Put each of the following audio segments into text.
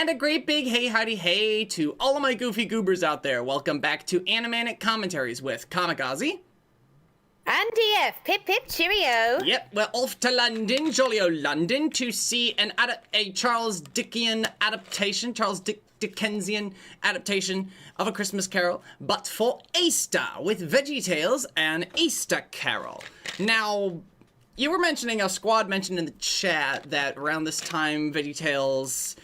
And a great big hey howdy hey to all of my goofy goobers out there. Welcome back to Animanic Commentaries with C.Auzi+D.Fanatic. And DF, pip pip cheerio. Yep, we're off to London, jolly old London, to see a Charles Dickensian adaptation, Dickensian adaptation of A Christmas Carol, but for Easter, with VEGGIE-TALES and Easter Carol. Now, you were mentioning, a squad mentioned in the chat that around this time, VEGGIE-TALES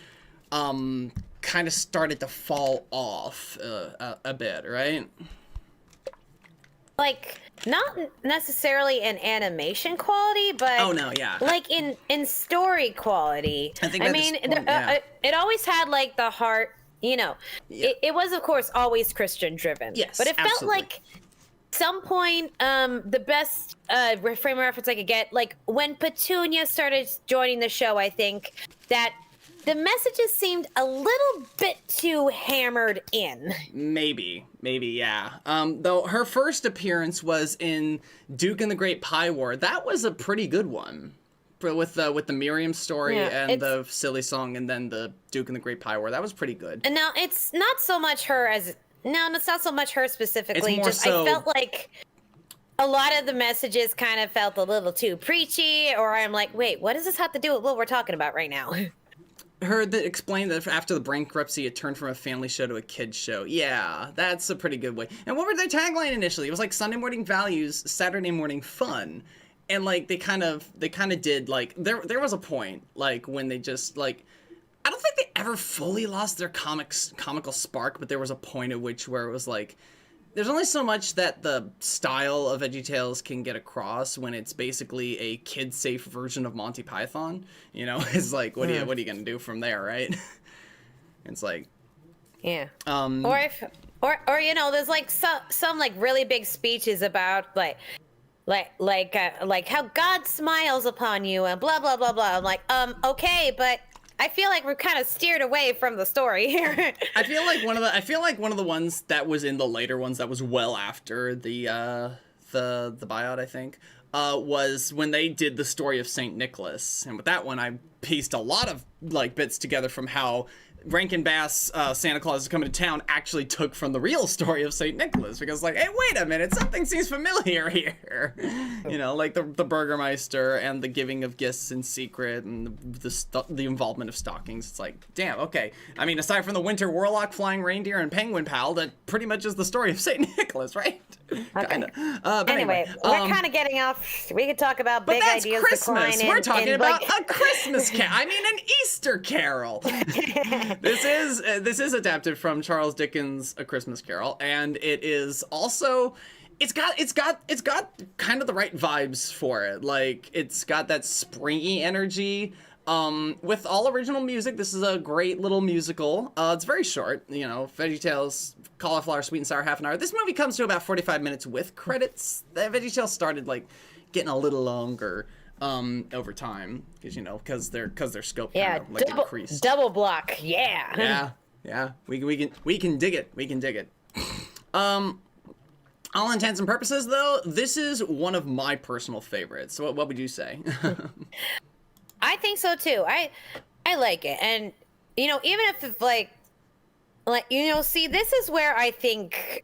kind of started to fall off a bit, right? Like, not necessarily in animation quality, but oh no, yeah, like in story quality. I mean, it always had like the heart, you know. Yeah. It was of course always Christian driven. Yes, but it felt absolutely. like some point the best frame of reference I could get, like when Petunia started joining the show, I think that the messages seemed a little bit too hammered in. Maybe, yeah. Though her first appearance was in Duke and the Great Pie War. That was a pretty good one, with the Miriam story and the silly song, and then the Duke and the Great Pie War. That was pretty good. And now it's not so much her as it's not so much her specifically. It's more just so, I felt like a lot of the messages kind of felt a little too preachy, or I'm like, wait, what does this have to do with what we're talking about right now? Heard that explained that after the bankruptcy, it turned from a family show to a kids show. Yeah, that's a pretty good way. And what were their tagline initially? It was like Sunday morning values, Saturday morning fun. And like they kind of did, like there was a point like when they just like, I don't think they ever fully lost their comical spark, but there was a point at which where it was like, there's only so much that the style of VEGGIE-TALES can get across when it's basically a kid-safe version of Monty Python. You know, it's like, what are you gonna do from there, right? It's like, yeah. Or you know, there's like some like really big speeches about like how God smiles upon you and blah blah blah blah. I'm like, okay, but I feel like we're kind of steered away from the story here. I feel like one of the ones that was in the later ones that was well after the buyout, I think, was when they did the story of Saint Nicholas. And with that one, I pieced a lot of like bits together from how Rankin Bass, Santa Claus is Coming to Town actually took from the real story of St. Nicholas, because like, hey, wait a minute, something seems familiar here. You know, like the Burgermeister and the giving of gifts in secret and the involvement of stockings. It's like, damn, okay. I mean, aside from the Winter Warlock, Flying Reindeer, and Penguin Pal, that pretty much is the story of St. Nicholas, right? Okay. Kinda. But anyway, we're kind of getting off. We could talk about big ideas. Christmas. We're talking about a Christmas carol. I mean, an Easter Carol. This is adapted from Charles Dickens' A Christmas Carol, and it is also, it's got kind of the right vibes for it. Like, it's got that springy energy. With all original music, this is a great little musical. It's very short, you know, VEGGIE-TALES, Cauliflower, Sweet and Sour, half an hour. This movie comes to about 45 minutes with credits. VEGGIE-TALES started like getting a little longer over time, because their scope kind of like increased. Double block, yeah. Yeah. We can dig it. All intents and purposes, though, this is one of my personal favorites. So what would you say? I think so too. I like it, and even if it's like see, this is where I think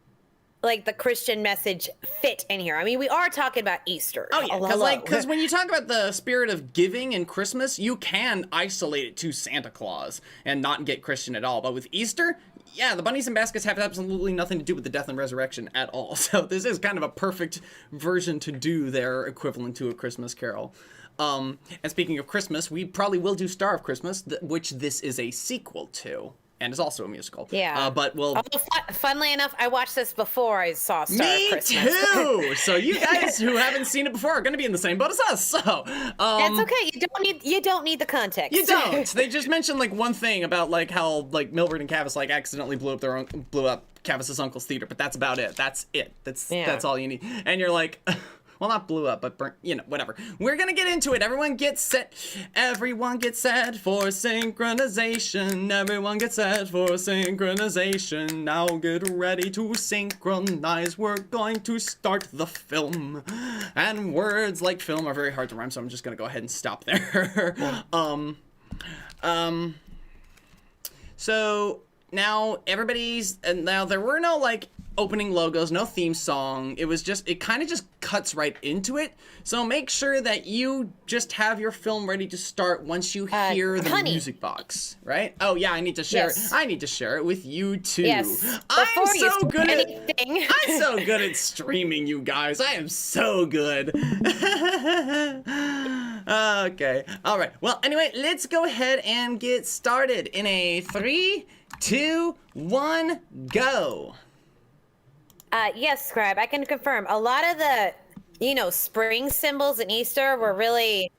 like the Christian message fit in here. I mean, we are talking about Easter. Oh yeah, because when you talk about the spirit of giving and Christmas, you can isolate it to Santa Claus and not get Christian at all. But with Easter, yeah, the bunnies and baskets have absolutely nothing to do with the death and resurrection at all. So this is kind of a perfect version to do their equivalent to A Christmas Carol. And speaking of Christmas, we probably will do Star of Christmas, which this is a sequel to. And is also a musical. Yeah. But we'll... Funnily enough, I watched this before I saw Star of Christmas. Me too! So you guys who haven't seen it before are going to be in the same boat as us. So... That's okay. You don't need the context. You don't. They just mentioned like one thing about like how like Milbert and Cavis like accidentally blew up Cavis's uncle's theater, but that's about it. That's it. That's all you need. And you're like... Well, not blew up, but burnt, whatever. We're gonna get into it. Everyone get set. Everyone get set for synchronization. Everyone get set for synchronization. Now get ready to synchronize. We're going to start the film. And words like film are very hard to rhyme, so I'm just gonna go ahead and stop there. So now now there were no like opening logos, no theme song. It kind of just cuts right into it. So make sure that you just have your film ready to start once you hear the music box, right? Oh yeah, I need to share it. I need to share it with you too. Yes. I'm so good at streaming, you guys. I am so good. Okay. All right. Well, anyway, let's go ahead and get started in a 3, 2, 1, go. Yes, Scribe, I can confirm. A lot of the, spring symbols in Easter were really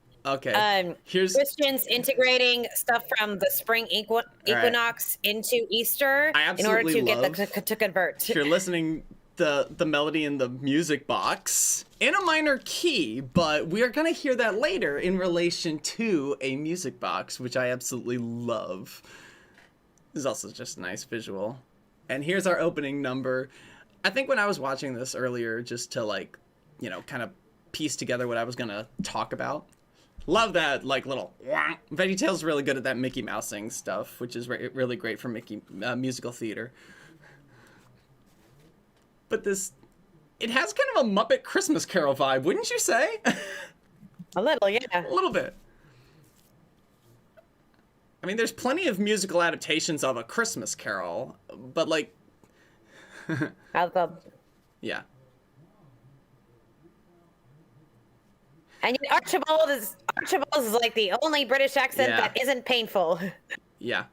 here's Christians integrating stuff from the spring equinox into Easter in order to get to convert. If you're listening the melody in the music box in a minor key, but we are going to hear that later in relation to a music box, which I absolutely love. This is also just a nice visual. And here's our opening number. I think when I was watching this earlier, just to like, kind of piece together what I was gonna talk about. Love that like little VeggieeTales really good at that Mickey Mousing stuff, which is really great for musical theater. But it has kind of a Muppet Christmas Carol vibe, wouldn't you say? A little, yeah. A little bit. I mean, there's plenty of musical adaptations of A Christmas Carol, but like. Yeah. And yet Archibald is like the only British accent that isn't painful. Yeah.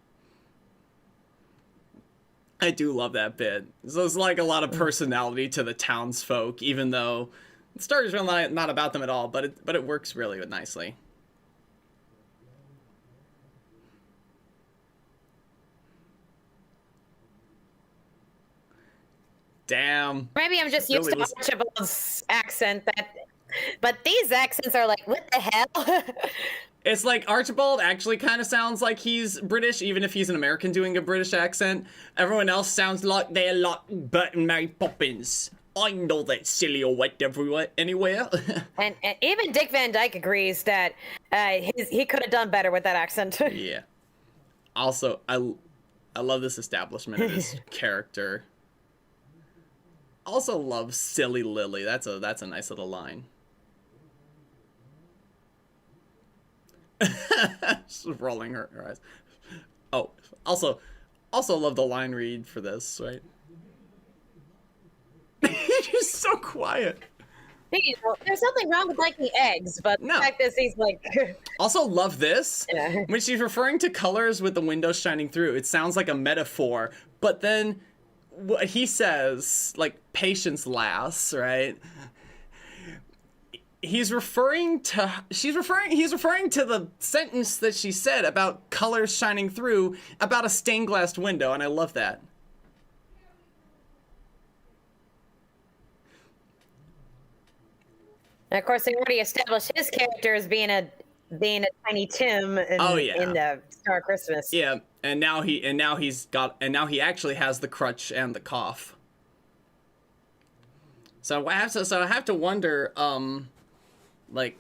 I do love that bit. So there's like a lot of personality to the townsfolk, even though the story is really not about them at all, but it works really nicely. Damn. Maybe I'm just used to Archibald's accent, but these accents are like, what the hell? It's like Archibald actually kind of sounds like he's British, even if he's an American doing a British accent. Everyone else sounds like they're like Bert and Mary Poppins. I know that silhouette anywhere. and even Dick Van Dyke agrees that he could have done better with that accent. Yeah. Also, I love this establishment of his character. Also love Silly Lily. That's a nice little line. Just rolling her eyes. Oh, also love the line read for this, right? He's so quiet. There's nothing wrong with liking eggs, but the fact is he's like... Also love this. Yeah. When she's referring to colors with the windows shining through, it sounds like a metaphor, but then what he says, like, patience lasts, right? He's referring to the sentence that she said about colors shining through about a stained glass window, and I love that. And of course, they already established his character as being a Tiny Tim in the Star Christmas. Yeah, and now he actually has the crutch and the cough. So I have to wonder, like,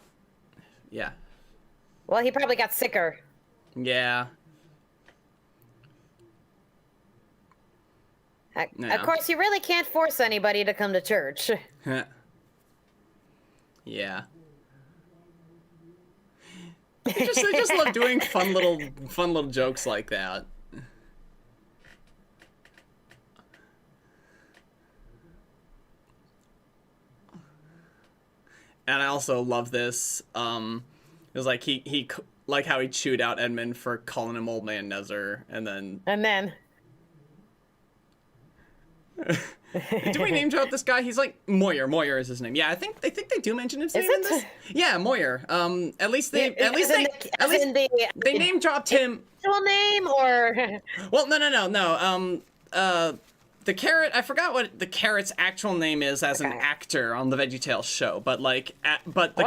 yeah. Well, he probably got sicker. Yeah. Of course, you really can't force anybody to come to church. Yeah. They just love doing fun little jokes like that. And I also love this. It was like he like how he chewed out Edmund for calling him Old Man Nezzer, and then. Do we name drop this guy? He's like Moyer. Moyer is his name. Yeah, I think they do mention his name in this. Yeah, Moyer. At least they name dropped him. Full name or? Well, no. The carrot. I forgot what the carrot's actual name is as an actor on the VeggieeTales show, but like, but the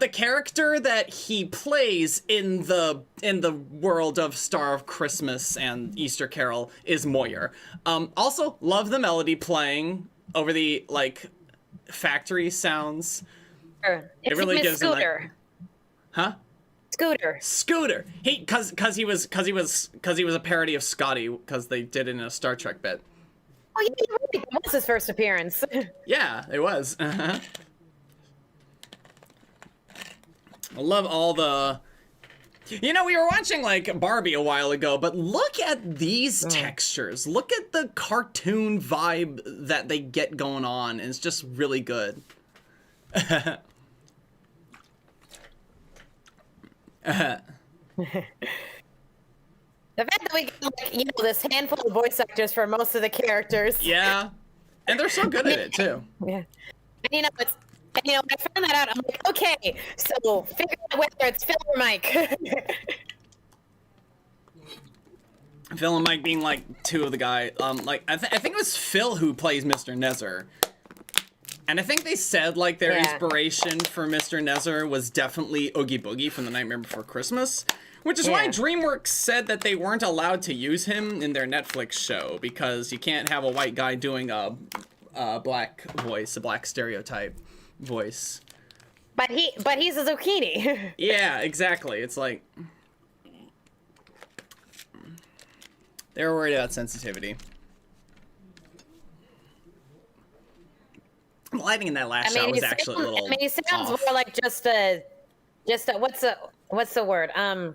character that he plays in the world of Star of Christmas and Easter Carol is Moyer. Also, love the melody playing over the like factory sounds. It really gives Scooter. Huh? Scooter. Cause he was a parody of Scotty, because they did it in a Star Trek bit. Oh, yeah, you're right. That was his first appearance. Yeah, it was. I love all the... You know, we were watching, like, Barbie a while ago, but look at these textures. Look at the cartoon vibe that they get going on, and it's just really good. The fact that we get, like, you know, this handful of voice actors for most of the characters. Yeah. And they're so good at it, too. Yeah. And, you know, when I found that out, I'm like, okay, so figure out whether it's Phil or Mike. Phil and Mike being, like, two of the guy. Like, I think it was Phil who plays Mr. Nezzer. And I think they said, like, their inspiration for Mr. Nezzer was definitely Oogie Boogie from The Nightmare Before Christmas. Which is why DreamWorks said that they weren't allowed to use him in their Netflix show, because you can't have a white guy doing a black voice, a black stereotype voice. But he's a zucchini. Yeah, exactly. It's like... They were worried about sensitivity. The lighting in that last shot was actually a little I mean, he sounds off. more like just a what's the word? I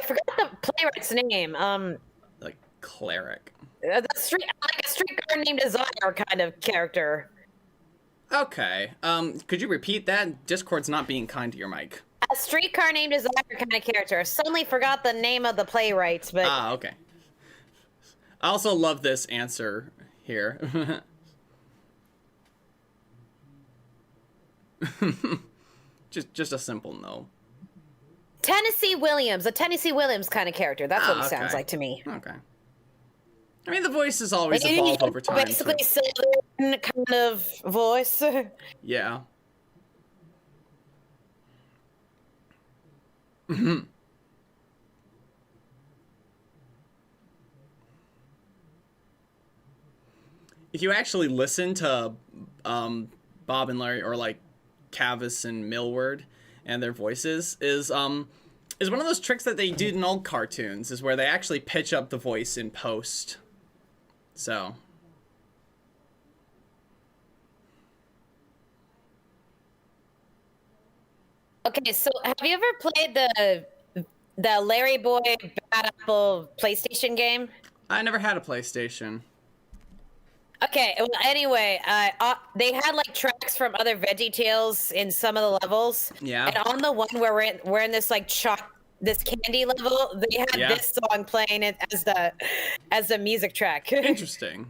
forgot the playwright's name. Like cleric. Like a streetcar named Desire kind of character. Okay. Could you repeat that? Discord's not being kind to your mic. A streetcar named Desire kind of character. I suddenly forgot the name of the playwrights, but okay. I also love this answer here. just a simple no. Tennessee Williams, a Tennessee Williams kind of character. That's what he sounds like to me. Okay. I mean, the voices always evolve over time. Basically, southern kind of voice. Yeah. If you actually listen to Bob and Larry, or like Cavis and Millward and their voices, is one of those tricks that they do in old cartoons, is where they actually pitch up the voice in post. So. Okay, so have you ever played the Larry Boy Bad Apple PlayStation game? I never had a PlayStation. Okay, well, anyway, they had like tracks from other VEGGIE-TALES in some of the levels. Yeah. And on the one where we're in this like this candy level, they had this song playing it as the music track. Interesting.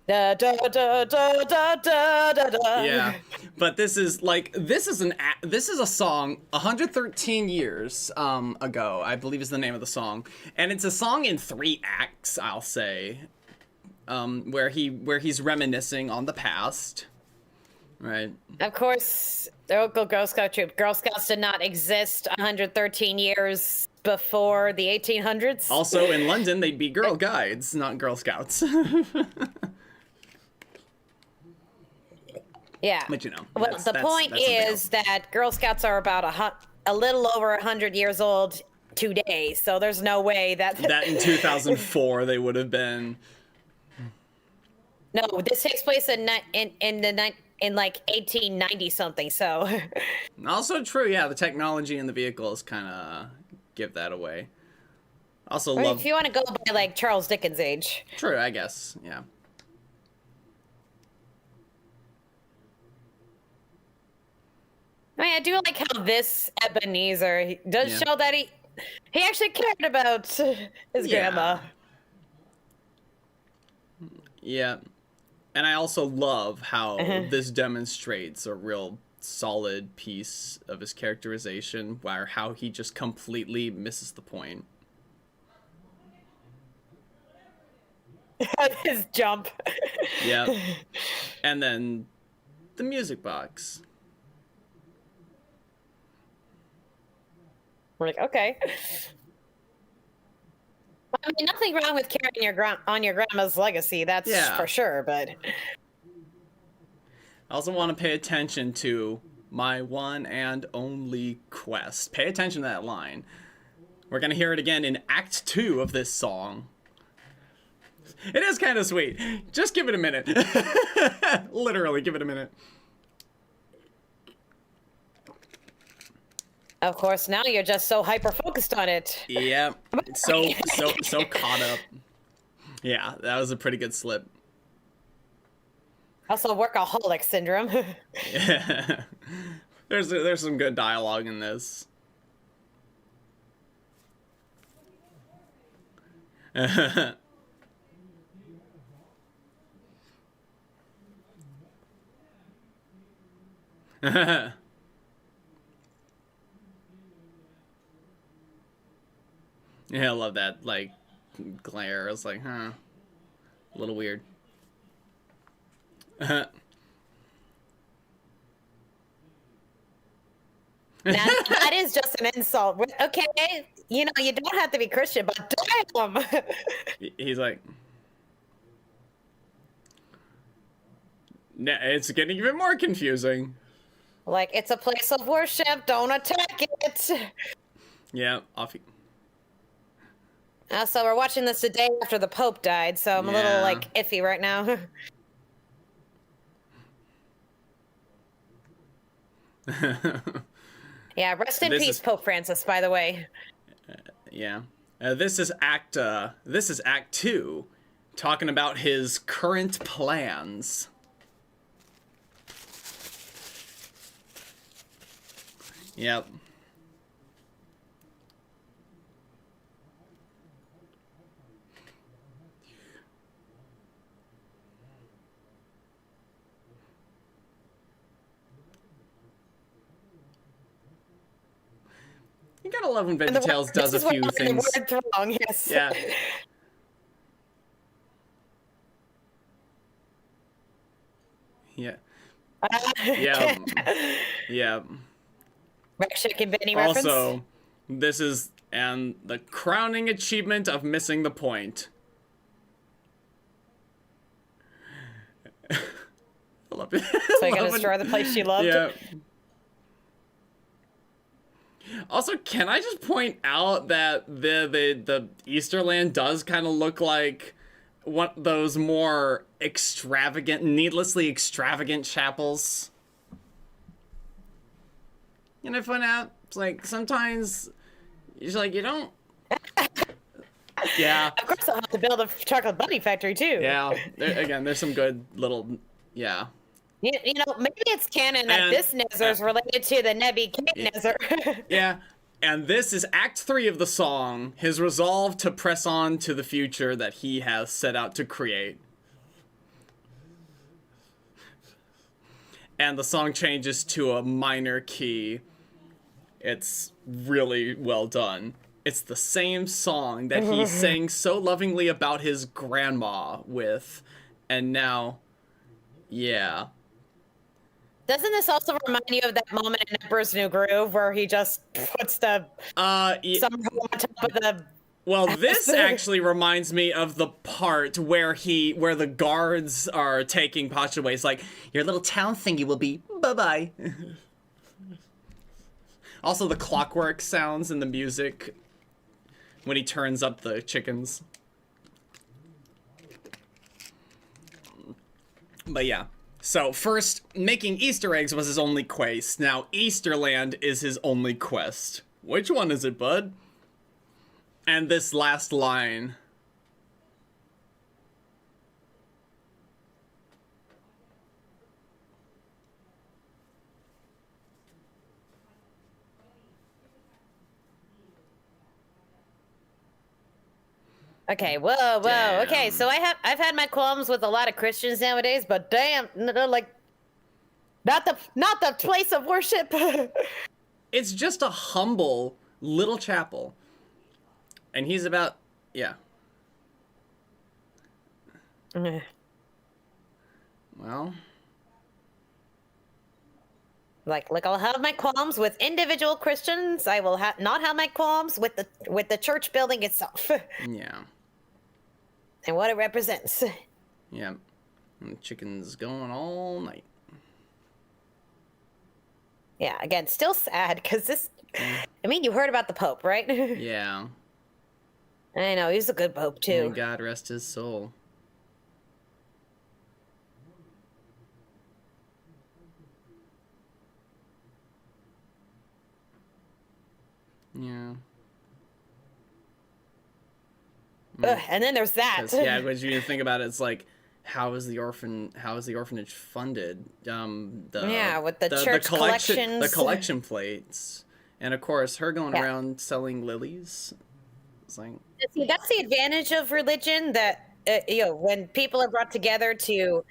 Da, da, da, da, da, da, da. Yeah, but this is a song 113 years ago, I believe is the name of the song, and it's a song in 3 acts, I'll say, where he's reminiscing on the past, right? Of course, the local Girl Scout troop. Girl Scouts did not exist 113 years before the 1800s. Also, in London, they'd be Girl Guides, not Girl Scouts. Yeah. But you know. Well, the point is that Girl Scouts are about a little over 100 years old today, so there's no way that in 2004 they would have been. No, this takes place in like 1890 something. So. Also true, yeah. The technology in the vehicles kind of give that away. Also love. If you want to go by like Charles Dickens' age. True, I guess. Yeah. I mean, I do like how this Ebenezer does show that he actually cared about his grandma. Yeah. And I also love how this demonstrates a real solid piece of his characterization, where how he just completely misses the point. His jump. Yeah. And then the music box. We're like, okay. I mean, nothing wrong with carrying on your grandma's legacy. That's for sure. But I also want to pay attention to my one and only quest. Pay attention to that line. We're gonna hear it again in Act 2 of this song. It is kind of sweet. Just give it a minute. Literally, give it a minute. Of course, now you're just so hyper-focused on it. Yeah, so caught up. Yeah, that was a pretty good slip. Also, workaholic syndrome. Yeah. There's some good dialogue in this. Yeah, I love that, like, glare. I was like, huh. A little weird. That is just an insult. Okay, you know, you don't have to be Christian, but damn! He's like... It's getting even more confusing. Like, it's a place of worship, don't attack it! Yeah, off... So we're watching this the day after the Pope died, so I'm a little, like, iffy right now. Yeah, rest in peace, Pope Francis, by the way. Yeah. This is Act 2, talking about his current plans. Yep. You gotta love when VeggieeTales does a few things. Wrong, yes. Yeah. Yeah. Yeah. Yeah. Chick and Benny reference. Also, this is the crowning achievement of missing the point. I love it. So you're gonna destroy the place she loved? Yeah. Also, can I just point out that the Easterland does kind of look like one of those more extravagant, needlessly extravagant chapels? And I point out, it's like, sometimes, it's like, you don't... Yeah. Of course I'll have to build a chocolate bunny factory, too. Yeah. Again, there's some good little... Yeah. You know, maybe it's canon that this Nezer is related to the Nebuchadnezzar. Yeah. And this is Act 3 of the song, his resolve to press on to the future that he has set out to create. And the song changes to a minor key. It's really well done. It's the same song that he sang so lovingly about his grandma with. And now, yeah. Doesn't this also remind you of that moment in Emperor's New Groove where he just puts the some on top of the... Well, this actually reminds me of the part where the guards are taking Pacha away. It's like, your little town thingy will be bye-bye. Also, the clockwork sounds in the music when he turns up the chickens. But yeah. So, first, making Easter eggs was his only quest. Now, Easterland is his only quest. Which one is it, bud? And this last line. Okay, whoa. Damn. Okay, so I've had my qualms with a lot of Christians nowadays, but damn, like, not the place of worship. It's just a humble little chapel. And he's about, yeah. Well. Like I'll have my qualms with individual Christians. I will not have my qualms with the church building itself. Yeah. And what it represents. Yeah. And the chicken's going all night. Yeah, again, still sad because this. I mean, you heard about the Pope, right? Yeah. I know he's a good Pope May too. God rest his soul. Yeah. And then there's that. Yeah, when you think about it, it's like, how is the orphanage funded? Yeah, with the church collections. The collection plates, and of course, her going around selling lilies. It's like, see, that's the advantage of religion, that you know, when people are brought together to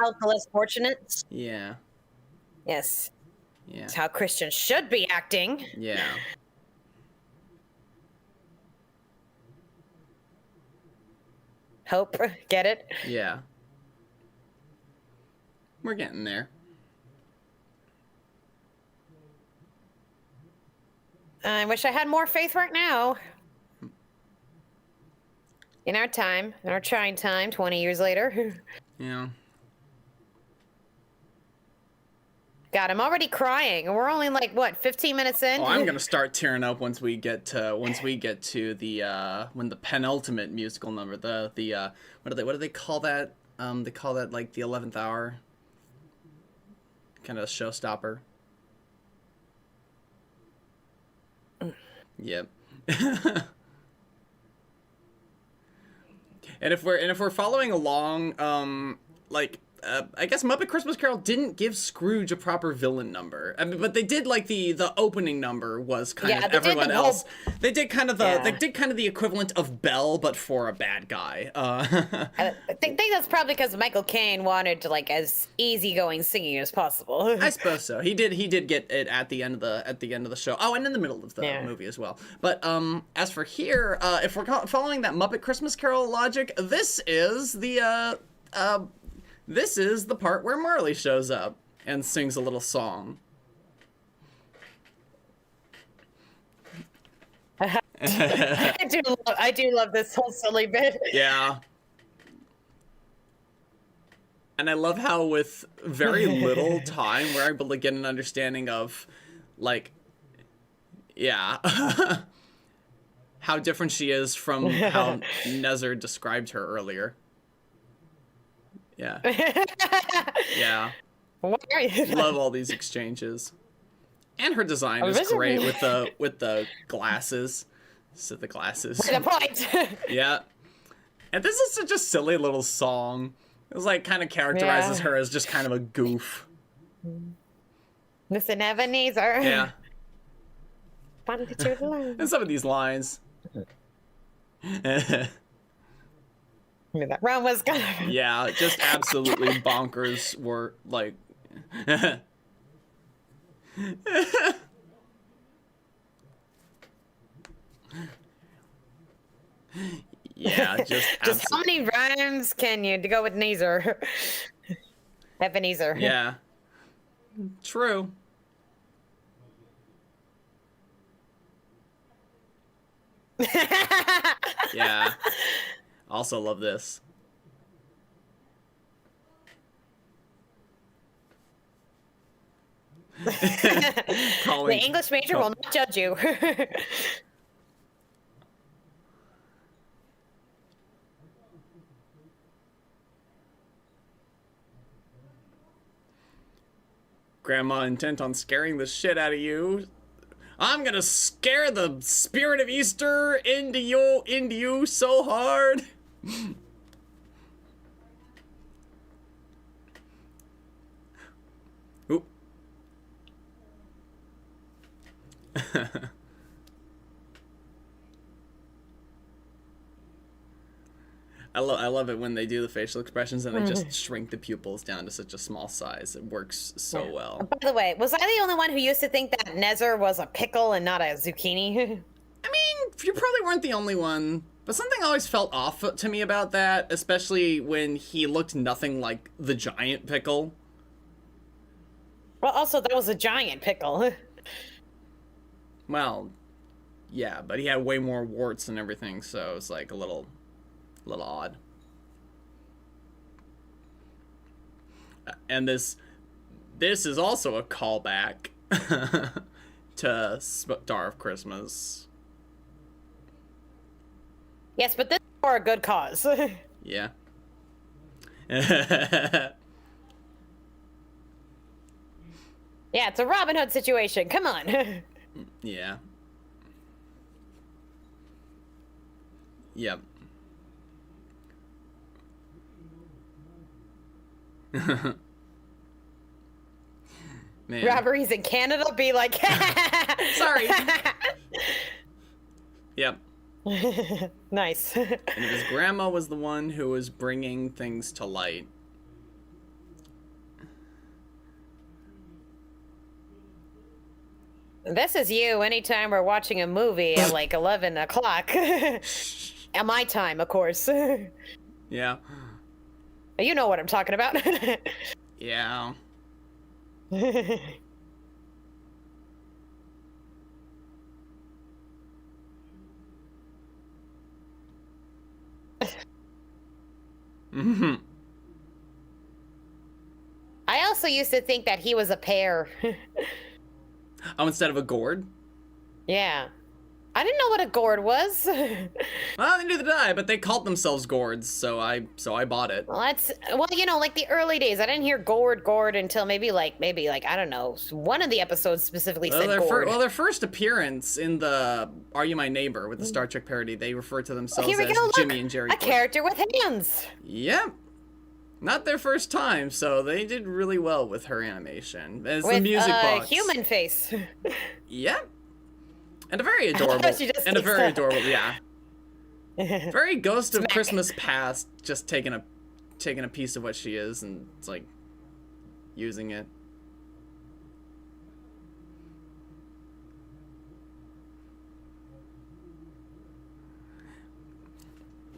help the less fortunate. Yeah. Yes. Yeah. It's how Christians should be acting. Yeah. Hope, get it? Yeah. We're getting there. I wish I had more faith right now. In our time, in our trying time, 20 years later. Yeah. God, I'm already crying. We're only like what, 15 minutes in? Oh, I'm gonna start tearing up once we get to the when the penultimate musical number, the what do they call that? They call that like the 11th hour. Kind of a showstopper. Yep. And if we're following along, like, I guess Muppet Christmas Carol didn't give Scrooge a proper villain number. I mean, but they did, like, the opening number was kind of everyone else. They did kind of the equivalent of Belle, but for a bad guy. I think that's probably because Michael Caine wanted to like as easygoing singing as possible. I suppose so. He did get it at the end of the show. Oh, and in the middle of the movie as well. But as for here, if we're following that Muppet Christmas Carol logic, this is the part where Marley shows up and sings a little song. I do love this whole silly bit. Yeah. And I love how with very little time we're able to get an understanding of, like, yeah, how different she is from how Nezer described her earlier. Yeah. Yeah. Love all these exchanges. And her design is great with the glasses. So the glasses. The point. Yeah. And this is such a silly little song. It was like kind of characterizes her as just kind of a goof. Mr. Ebenezer. Yeah. And some of these lines. That round was gonna. Yeah, just absolutely bonkers were like. Yeah, just how many rhymes can you go with Nezer? Ebenezer. Yeah. True. Yeah. Also love this. The English major will not judge you. Grandma intent on scaring the shit out of you. I'm gonna scare the spirit of Easter into you so hard. Oop. I love it when they do the facial expressions and they just shrink the pupils down to such a small size. It works so well. By the way, was I the only one who used to think that Nezer was a pickle and not a zucchini? I mean, you probably weren't the only one, but something always felt off to me about that, especially when he looked nothing like the giant pickle. Well, also, that was a giant pickle. Well, yeah, but he had way more warts and everything, so it's like a little odd. And this is also a callback to Star of Christmas. Yes, but this is for a good cause. Yeah. Yeah, it's a Robin Hood situation. Come on. Yeah. Yep. Man. Robberies in Canada be like, Sorry. Yep. Nice. And his grandma was the one who was bringing things to light. This is you anytime we're watching a movie at like 11 o'clock. At my time, of course. Yeah. You know what I'm talking about. Yeah. Mm-hmm. I also used to think that he was a pear. Oh, instead of a gourd? Yeah. I didn't know what a gourd was. Well, neither did I, but they called themselves gourds, so I bought it. Well, you know, like the early days. I didn't hear gourd until maybe like I don't know, one of the episodes specifically said gourd. Their first appearance in the Are You My Neighbor with the Star Trek parody, they refer to themselves Here we as go, Jimmy look, and Jerry. A character with hands. Yep. Not their first time, so they did really well with her animation. As with the music box. Human face. Yep. And a very adorable. Yeah. Very Ghost of Christmas Past, just taking a piece of what she is and it's like using it.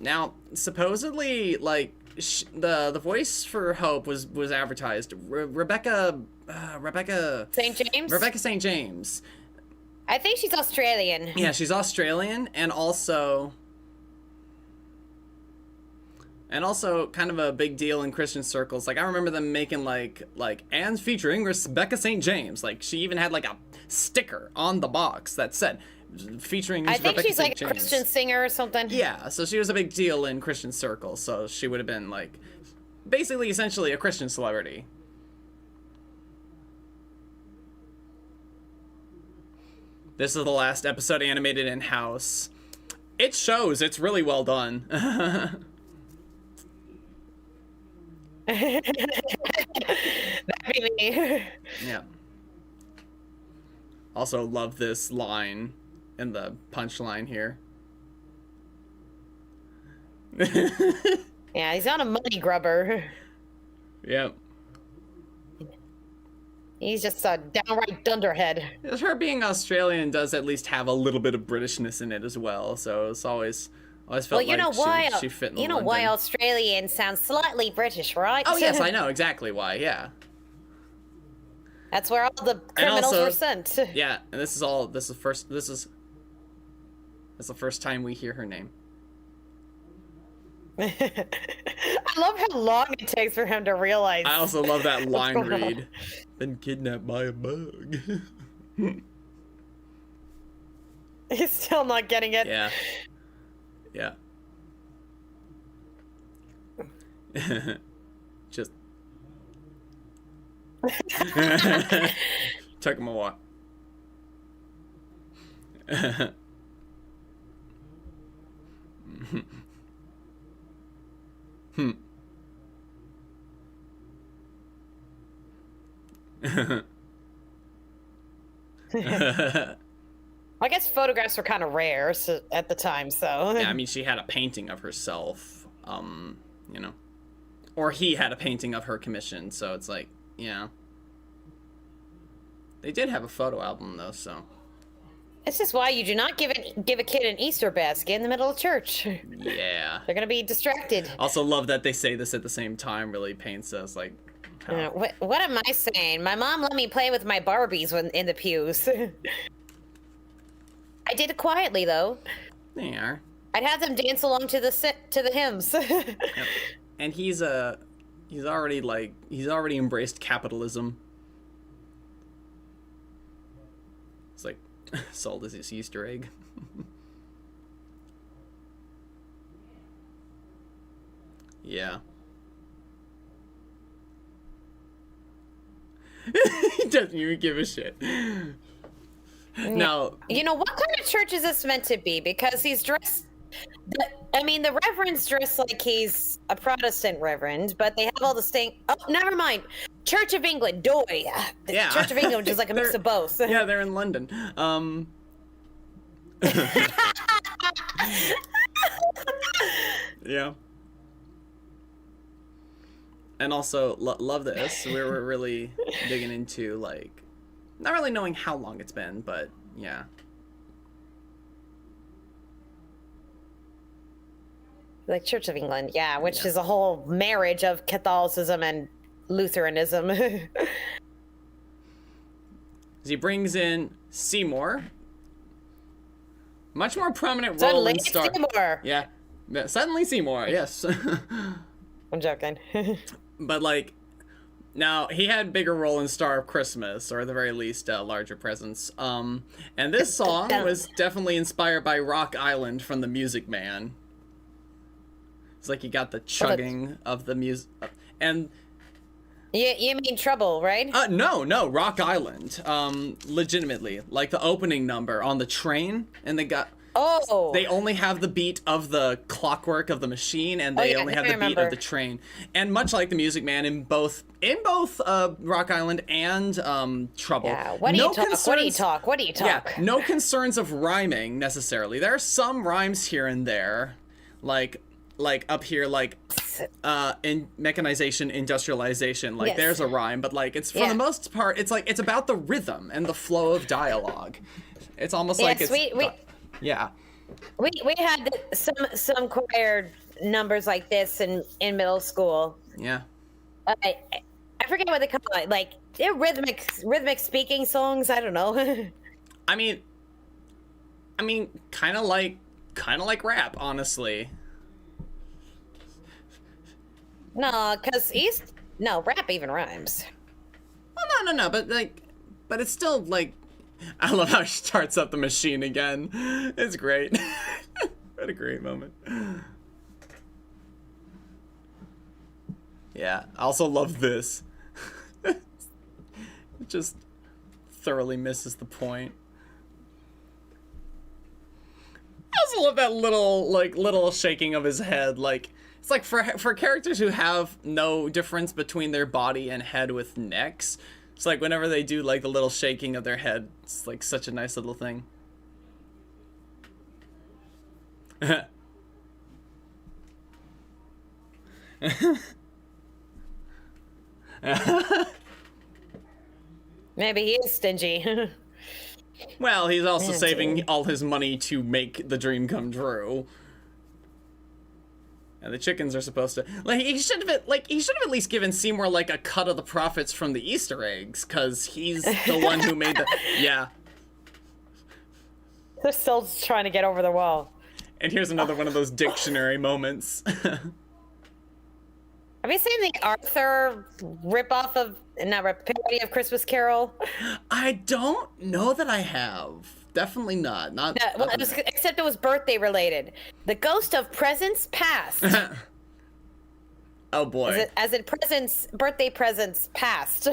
Now, supposedly, like the voice for Hope was advertised. Rebecca St. James. Rebecca St. James. I think she's Australian. Yeah, she's Australian, and also kind of a big deal in Christian circles. Like I remember them making like and featuring Rebecca St. James. Like she even had like a sticker on the box that said featuring I Rebecca think she's St. like a James. Christian singer or something. Yeah, so she was a big deal in Christian circles. So she would have been like basically essentially a Christian celebrity. This is the last episode animated in-house. It shows. It's really well done. That'd be me. Yeah. Also love this line in the punchline here. Yeah, he's not a money grubber. Yep. He's just a downright dunderhead. Her being Australian does at least have a little bit of Britishness in it as well, so it's always felt Well, you like know why? she fit in You know why London. Australian sounds slightly British, right? Oh yes, I know exactly why. Yeah. That's where all the criminals also- were sent. Yeah, and this is the first time we hear her name. I love how long it takes for him to realize. I also love that line going on? read. Been kidnapped by a bug. He's still not getting it. Yeah. Yeah. Just took him a while. I guess photographs were kind of rare at the time, so. Yeah, I mean, she had a painting of herself, you know. Or he had a painting of her commissioned, so it's like, yeah. They did have a photo album, though, so. This is why you do not give a kid an Easter basket in the middle of church. Yeah. They're gonna be distracted. Also love that they say this at the same time, really paints us, like, how... What am I saying? My mom let me play with my Barbies when in the pews. I did it quietly, though. They are. I'd have them dance along to the hymns. Yep. And he's already embraced capitalism. Sold as his Easter egg. Yeah. He doesn't even give a shit. Now, you know, what kind of church is this meant to be? Because he's dressed. The reverend's dressed like he's a Protestant reverend, but they have all the Oh, never mind. Church of England, doy. Yeah. Church of England, which is like a mix of both. Yeah, they're in London. Yeah. And also, love this. We were really digging into, like, not really knowing how long it's been, but yeah. Like Church of England, yeah, which is a whole marriage of Catholicism and Lutheranism. He brings in Seymour. Much more prominent role in Star. Seymour. Yeah. Suddenly Seymour, yes. I'm joking. But, like, now, he had a bigger role in Star of Christmas, or at the very least, a larger presence. And this song was definitely inspired by Rock Island from the Music Man. It's like you got the chugging of the music. And... You mean Trouble, right? No, Rock Island. Legitimately. Like the opening number on the train, and they got... Oh. They only have the beat of the clockwork of the machine, and they only have the beat of the train. And much like the Music Man in both Rock Island and Trouble. Yeah. What do you talk? Yeah, no concerns of rhyming necessarily. There are some rhymes here and there, like up here, like in mechanization, industrialization. Like there's a rhyme, but like it's for the most part, it's like it's about the rhythm and the flow of dialogue. It's almost like it's. Yeah. We had some choir numbers like this in middle school. Yeah. I forget what they call it. Like they're rhythmic speaking songs. I don't know. I mean, kind of like rap, honestly. No, because rap even rhymes. Well, no, but it's still like. I love how she starts up the machine again. It's great. What a great moment. Yeah, I also love this. It just thoroughly misses the point. I also love that little shaking of his head. Like, it's like for characters who have no difference between their body and head with necks. It's like whenever they do like the little shaking of their head, it's like such a nice little thing. Maybe he is stingy. Well, he's also saving all his money to make the dream come true. And the chickens are supposed to he should have at least given Seymour like a cut of the profits from the Easter eggs, because he's the one who made the They're still trying to get over the wall. And here's another one of those dictionary moments. Have you seen the Arthur parody of Christmas Carol? I don't know that I have. Definitely not. Except it was birthday related. The ghost of presents past. Oh boy. As in birthday presents past.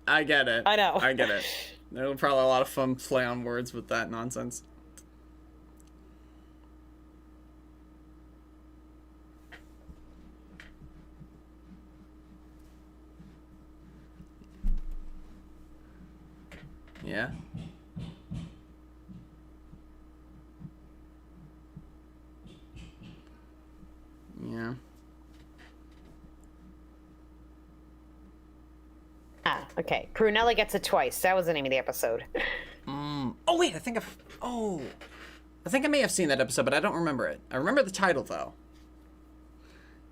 I get it. I know. I get it. There were probably a lot of fun play on words with that nonsense. Yeah. Yeah. Okay. Prunella gets it twice. That was the name of the episode. Oh wait, I think I may have seen that episode, but I don't remember it. I remember the title though.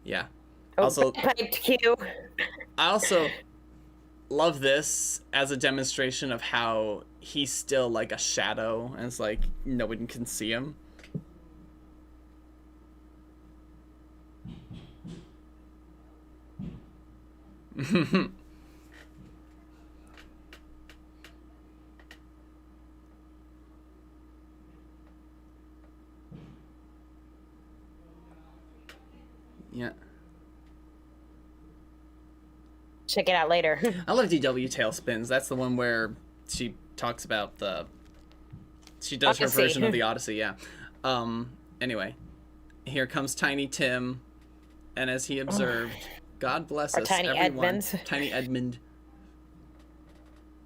Yeah. Also, Q. I also love this as a demonstration of how he's still like a shadow, and it's like no one can see him. Yeah. Check it out later. I love DW Tailspins. That's the one where she talks about she does Odyssey. her version of the Odyssey, yeah. Anyway, here comes Tiny Tim, and as he observed, God bless us, Tiny everyone. Edmund. Tiny Edmund.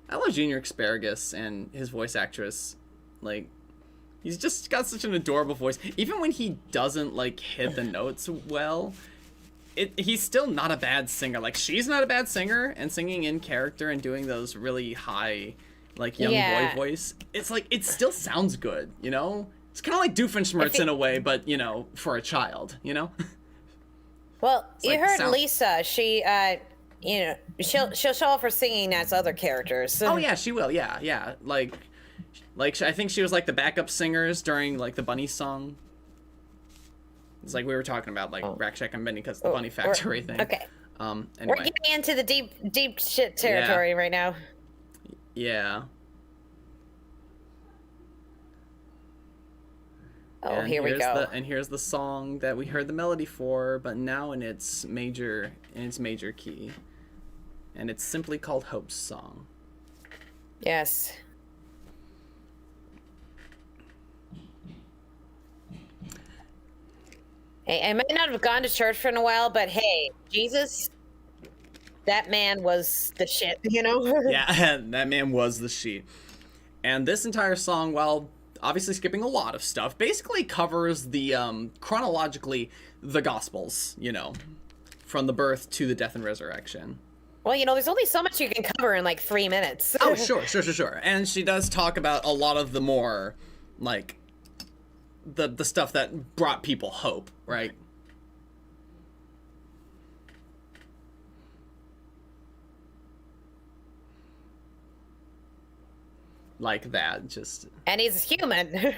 I love Junior Asparagus and his voice actress. Like, he's just got such an adorable voice. Even when he doesn't, like, hit the notes well, he's still not a bad singer. Like, she's not a bad singer, and singing in character and doing those really high, like, young boy voice, it's like, it still sounds good, you know? It's kind of like Doofenshmirtz in a way, but, you know, for a child, you know? Well, It's you like heard Lisa. She, you know, she'll show off her singing as other characters. Oh, yeah, she will, yeah. Like, I think she was, like, the backup singers during, like, the Bunny song. It's like we were talking about, like, Rack Shack and Benny, because the Bunny Factory thing. Okay. Anyway. We're getting into the deep shit territory right now. Yeah. Oh, And here we go. And here's the song that we heard the melody for, but now in its major key. And it's simply called Hope's Song. Yes. Hey, I might not have gone to church for a while, but hey, Jesus, that man was the shit, you know? Yeah, that man was the shit. And this entire song, while obviously skipping a lot of stuff, basically covers the, chronologically, the Gospels, you know, from the birth to the death and resurrection. Well, you know, there's only so much you can cover in like 3 minutes. Oh, sure. And she does talk about a lot of the more, like, the stuff that brought people hope, right? Like that, just... And he's human.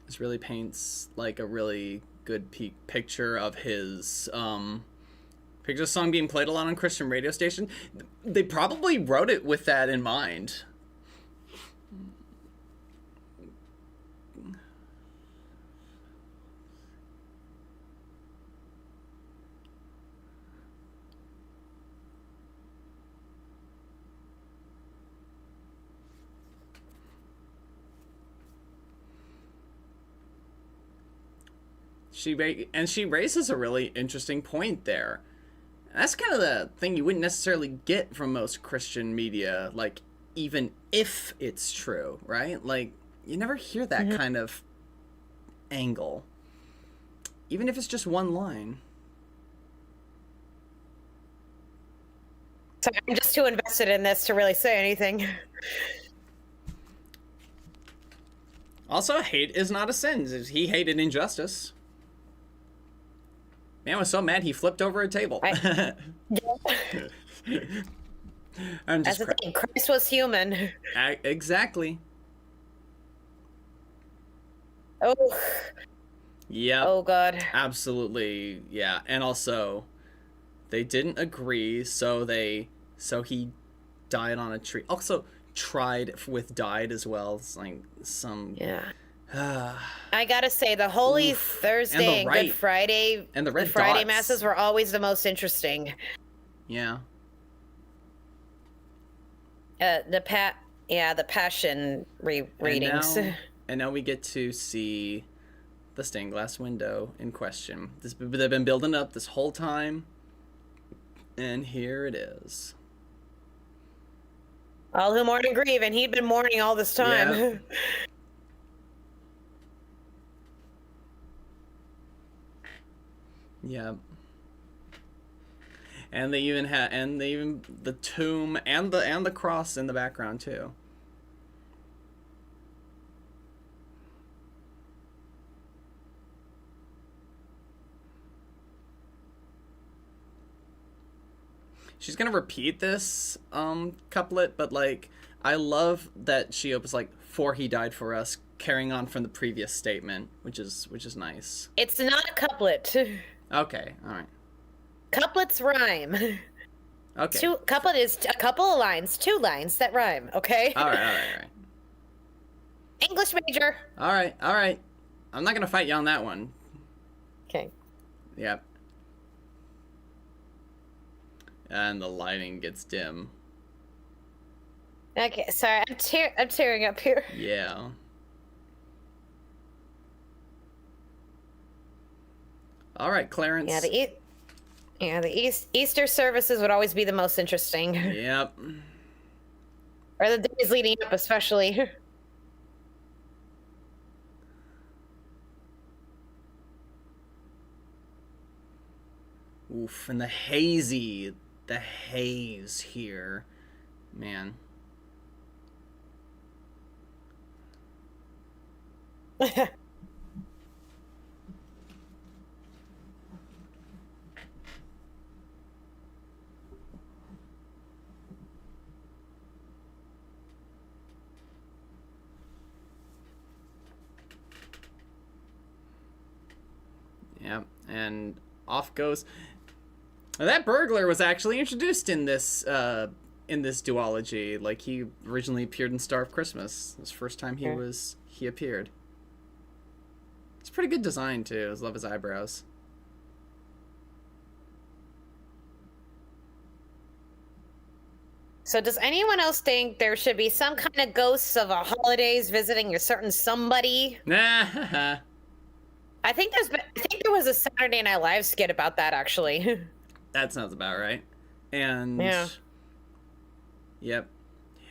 This really paints, like, a really good picture of his, picture of the song being played a lot on Christian radio station. They probably wrote it with that in mind. She raises a really interesting point there. That's kind of the thing you wouldn't necessarily get from most Christian media, like, even if it's true, right? Like, you never hear that kind of angle. Even if it's just one line. So I'm just too invested in this to really say anything. Also, hate is not a sin. He hated injustice. Man was so mad he flipped over a table. That's the thing. Christ was human. Exactly. Oh. Yep. Oh, God. Absolutely. Yeah. And also, they didn't agree, so he died on a tree. Also, tried with died as well. It's like some... Yeah. I gotta say, the Holy Thursday and Good Friday and the Friday masses were always the most interesting. Yeah. The Passion readings. And now we get to see the stained glass window in question. They've been building up this whole time, and here it is. All who mourn and grieve, and he'd been mourning all this time. Yep. Yeah. And they even the tomb and the cross in the background too. She's gonna repeat this couplet, but like I love that she opens like "For he died for us," carrying on from the previous statement, which is nice. It's not a couplet. Okay, all right. Couplets rhyme. Okay. A couple of lines, 2 lines that rhyme. Okay. All right, all right, all right. English major. All right, all right. I'm not gonna fight you on that one. Okay. Yep. And the lighting gets dim. Okay, sorry, I'm tearing up here. Yeah. All right, Clarence. Yeah, the Easter services would always be the most interesting. Yep. Or the days leading up, especially. Oof, and the haze here, man. Yep, and off goes. That burglar was actually introduced in this duology. Like, he originally appeared in Star of Christmas. It was the first time he appeared. It's pretty good design too. I love his eyebrows. So does anyone else think there should be some kind of ghosts of a holidays visiting a certain somebody? Nah. I think there was a Saturday Night Live skit about that, actually. That sounds about right. And yeah. Yep.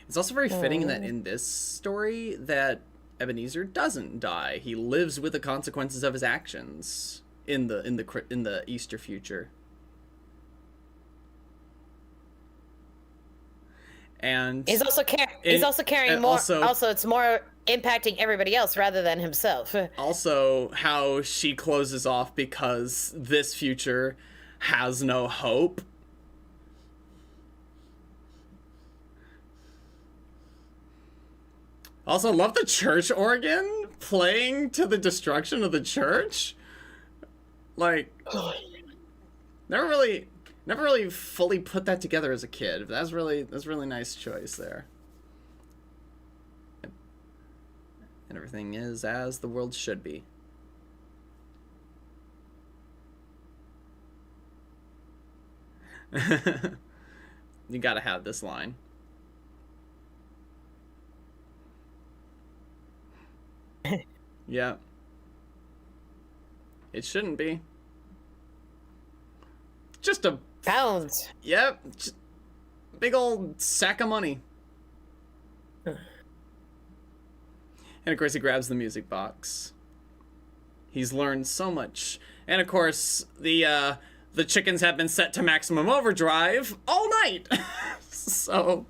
It's also very fitting that in this story that Ebenezer doesn't die. He lives with the consequences of his actions in the Easter future. And he's also carrying more. Also, it's more impacting everybody else rather than himself. Also, how she closes off because this future has no hope. Also, love the church organ playing to the destruction of the church. Like, never really fully put that together as a kid. That's really nice choice there. And everything is as the world should be. You gotta have this line. Yeah. It shouldn't be. Just a pounds. Yep. Just big old sack of money. And of course he grabs the music box. He's learned so much. And of course the chickens have been set to maximum overdrive all night. So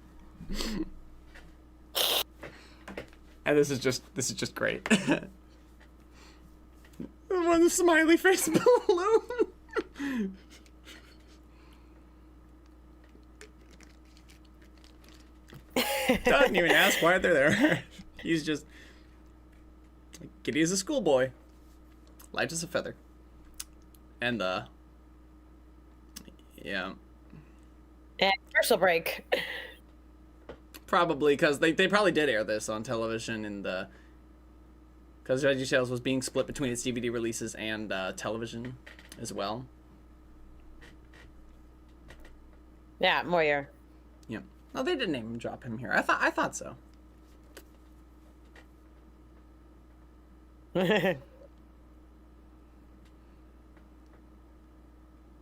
and this is just great. One smiley face balloon. Doesn't even ask why they're there. He's just like, giddy as a schoolboy, light as a feather. And yeah. And commercial break. Probably because they probably did air this on television in the because VeggieTales was being split between its DVD releases and television as well. Yeah, Moyer. Yeah. Oh, they didn't even drop him here. I thought so. Again,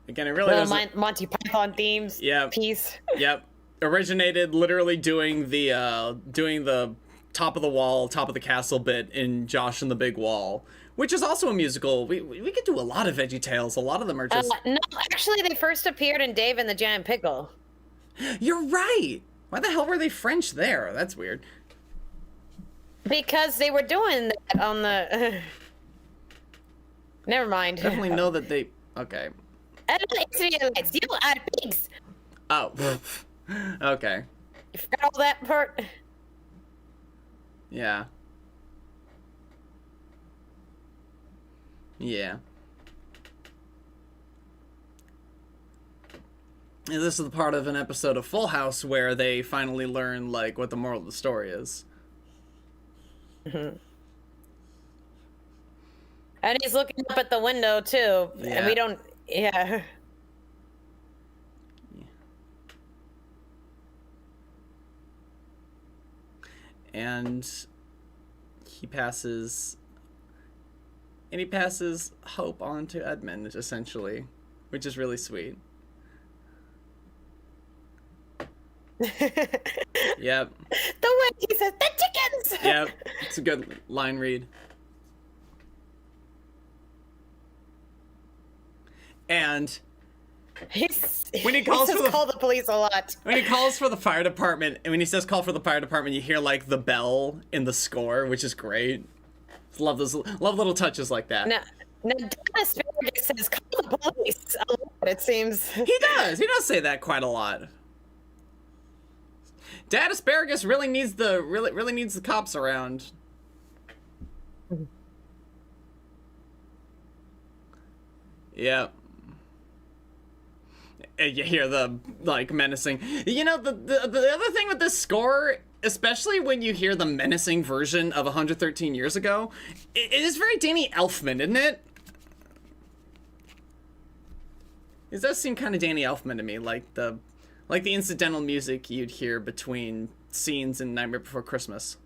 it really was Monty Python themes. Yeah. Piece. Yep. Originated literally doing the top of the wall, top of the castle bit in Josh and the Big Wall, which is also a musical. We could do a lot of VeggieTales. A lot of them are just no, actually they first appeared in Dave and the Giant Pickle. You're right. Why the hell were they French there? That's weird. Because they were doing that on the Never mind. Definitely know that they okay. Lights. You are pigs. Oh. Okay. You forgot all that part? Yeah. Yeah. And this is the part of an episode of Full House where they finally learn, like, what the moral of the story is. Mm-hmm. And he's looking up at the window, too. Yeah. And we don't... Yeah. And he passes hope on to Edmund, essentially, which is really sweet. Yep. The way he says, the chickens! Yep. It's a good line read. And when he calls for call the police a lot. When he calls for the fire department, and when he says call for the fire department, you hear, like, the bell in the score, which is great. Love little touches like that. Now Dennis Asparagus says call the police a lot, it seems. He does say that quite a lot. Dad Asparagus really needs the cops around. Yep. And you hear the, like, menacing. You know, the other thing with this score, especially when you hear the menacing version of 113 Years Ago, it is very Danny Elfman, isn't it? It does seem kind of Danny Elfman to me, like the incidental music you'd hear between scenes in Nightmare Before Christmas.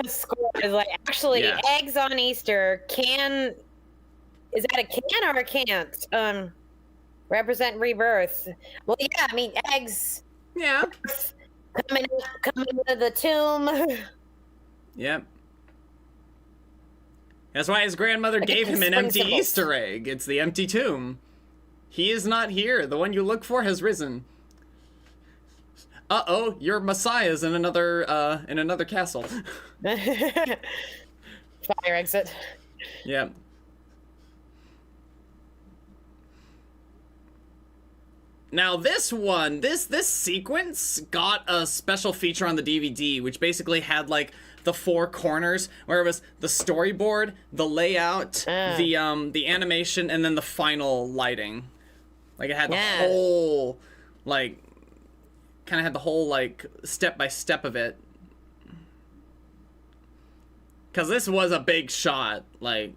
Score is like, actually, Yeah. eggs on Easter is that a can or a can't? Represent rebirth. Well, yeah, I mean, eggs. Yeah. Coming out of the tomb. Yep. That's why his grandmother gave him an empty Easter egg. It's the empty tomb. He is not here. The one you look for has risen. Uh-oh, your Messiah's in another castle. Fire exit. Yep. Now this sequence got a special feature on the DVD, which basically had, like, the four corners, where it was the storyboard, the layout, the animation, and then the final lighting. Like, it had the whole, like, kind of had the whole, like, step by step of it. Because this was a big shot. Like,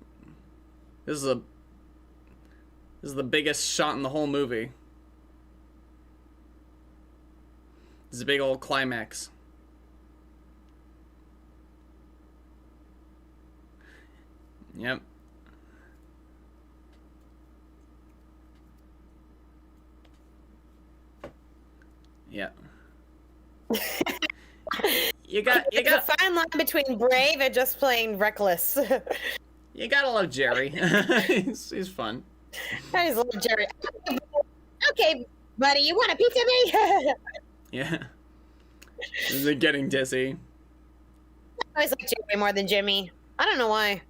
this is the biggest shot in the whole movie. This is a big old climax. Yep. Yep. You got a fine line between brave and just plain reckless. You gotta love Jerry. he's fun. I just love Jerry. Okay, buddy, you want a pizza, me? Yeah. They're getting dizzy. I always like Jerry more than Jimmy. I don't know why.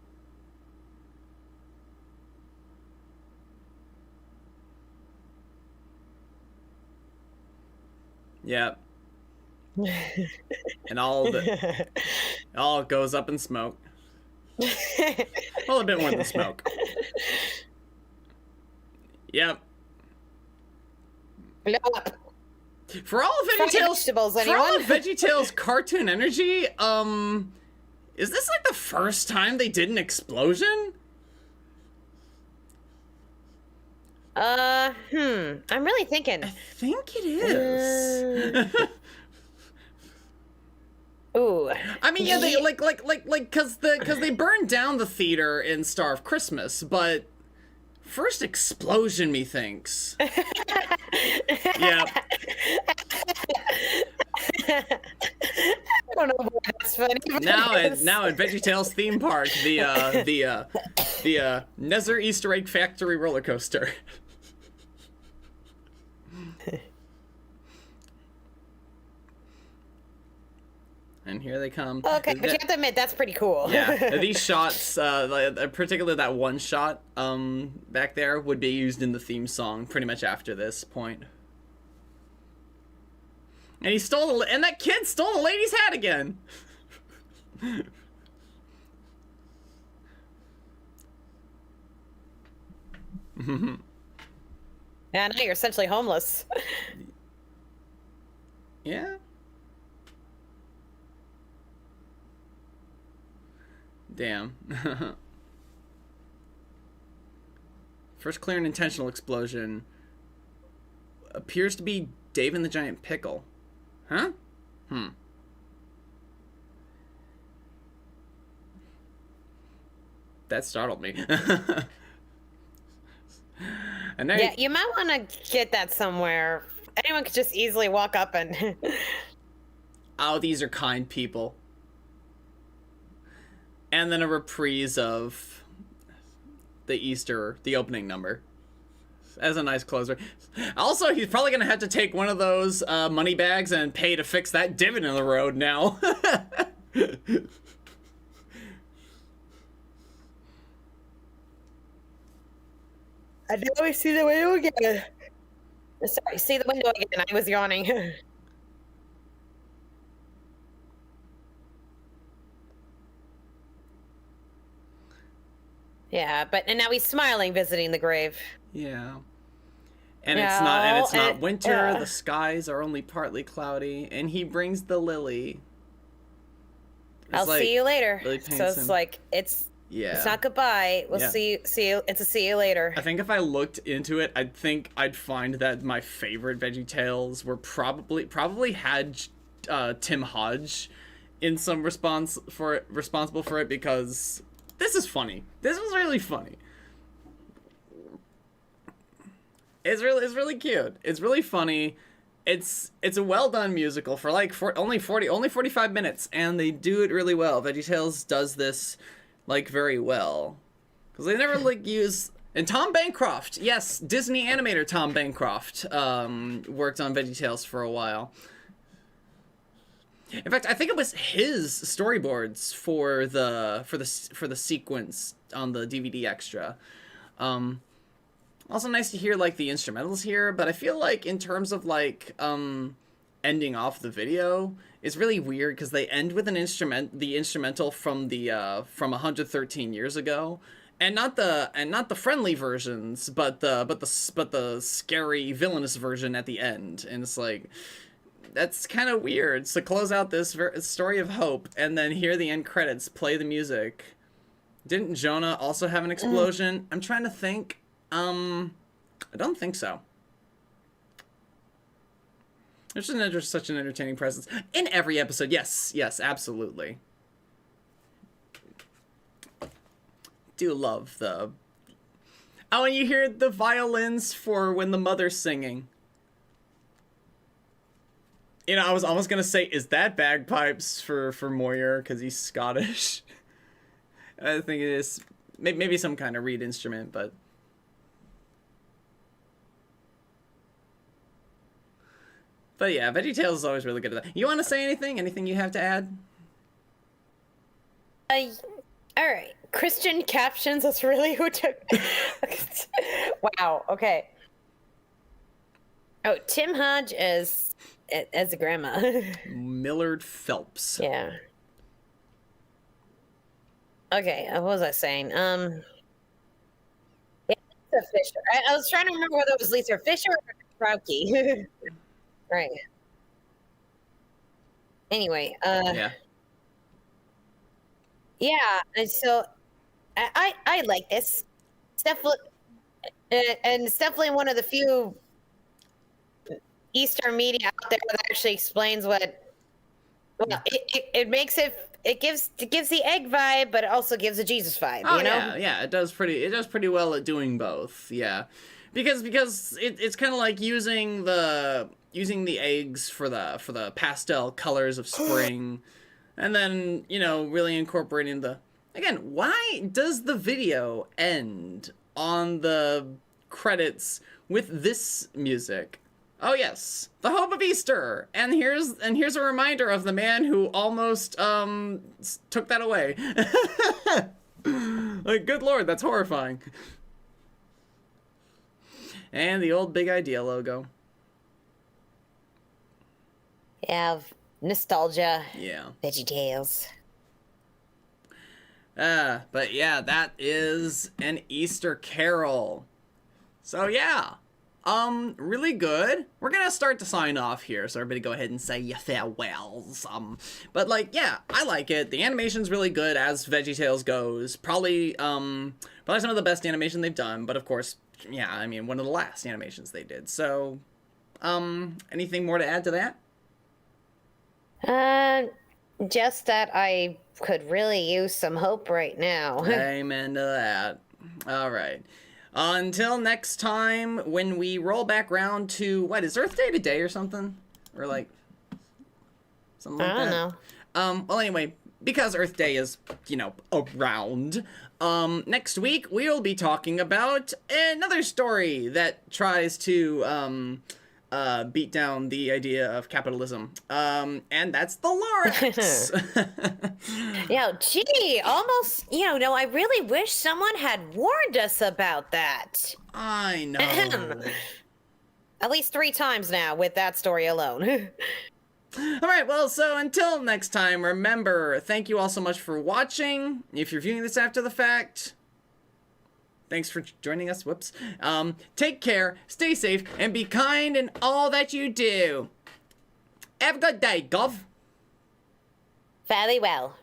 Yep. And all goes up in smoke. Well, a bit more than smoke. Yep. Blow up. For all of VeggieeTales cartoon energy, is this like the first time they did an explosion? I'm really thinking. I think it is. Ooh. I mean, yeah, they because they burned down the theater in Star of Christmas, but first explosion, methinks. Yeah. I don't know why that's funny. Now at VeggieeTales theme park, the Nether Easter Egg Factory roller coaster. And here they come. Okay, but you have to admit, that's pretty cool. Yeah, these shots, particularly that one shot back there, would be used in the theme song pretty much after this point. And he stole and that kid stole the lady's hat again. Yeah, now you're essentially homeless. Yeah. Damn. First clear and intentional explosion appears to be Dave and the Giant Pickle. Huh? That startled me. And yeah, you might want to get that somewhere. Anyone could just easily walk up and... Oh, these are kind people. And then a reprise of the opening number. As a nice closer. Also, he's probably going to have to take one of those money bags and pay to fix that divot in the road now. I know I see the window again. Sorry, see the window again. I was yawning. Yeah, and now he's smiling, visiting the grave. Yeah. And it's not winter. The skies are only partly cloudy, and he brings the lily. I'll see you later. Really so it's him. like it's not goodbye. We'll see you. It's a see you later. I think if I looked into it, I'd think I'd find that my favorite VeggieTales were probably had Tim Hodge in some responsible for it, because this is funny. This was really funny. It's really cute. It's really funny. It's a well done musical for only 45 minutes, and they do it really well. VeggieTales does this very well, because they never use. And Tom Bancroft, yes, Disney animator Tom Bancroft, worked on VeggieTales for a while. In fact, I think it was his storyboards for the sequence on the DVD extra. Also nice to hear the instrumentals here, but I feel like in terms of ending off the video, it's really weird because they end with the instrumental from 113 years ago, and not the friendly versions, but the scary villainous version at the end, and it's that's kind of weird. So close out this story of hope, and then hear the end credits, play the music. Didn't Jonah also have an explosion? I'm trying to think. I don't think so. There's such an entertaining presence in every episode. Yes, absolutely. Do love the... Oh, and you hear the violins for when the mother's singing. You know, I was almost gonna say, is that bagpipes for Moyer, because he's Scottish? I think it is. Maybe some kind of reed instrument, but... But yeah, VeggieTales is always really good at that. You want to say anything? Anything you have to add? All right. Christian captions. That's really who took... Wow. Okay. Oh, Tim Hodge as a grandma. Millard Phelps. Yeah. Okay. What was I saying? Yeah, Lisa Fisher. I was trying to remember whether it was Lisa Fisher or Krauke. Right. Anyway, Yeah. Yeah, and so I like this. It's definitely, and it's definitely one of the few Eastern media out there that actually explains what. Well, it makes it gives the egg vibe, but it also gives a Jesus vibe. Oh, you know? yeah. It does pretty well at doing both. Yeah, because it's kind of like using the eggs for the pastel colors of spring, and then really incorporating the... Again, why does the video end on the credits with this music? Oh yes, the hope of Easter, and here's a reminder of the man who almost took that away. Good lord, that's horrifying. And the old Big Idea logo. Yeah, nostalgia. Yeah. VeggieeTales. But yeah, that is an Easter Carol. So yeah, really good. We're gonna start to sign off here, so everybody go ahead and say your farewells. But like, yeah, I like it. The animation's really good as VeggieeTales goes. Probably some of the best animation they've done. But of course, yeah, I mean, one of the last animations they did. So, anything more to add to that? Just that I could really use some hope right now. Amen to that. All right. Until next time, when we roll back round to, what, is Earth Day today or something? Or like, something like that? I don't know. Well, anyway, because Earth Day is, around, next week we'll be talking about another story that tries to, beat down the idea of capitalism. And that's the Lorax. Yeah, gee, almost, no, I really wish someone had warned us about that. I know. At least 3 times now with that story alone. All right, well, so until next time, remember, thank you all so much for watching. If you're viewing this after the fact, thanks for joining us. Whoops. Take care, stay safe, and be kind in all that you do. Have a good day, Gov. Fairly well.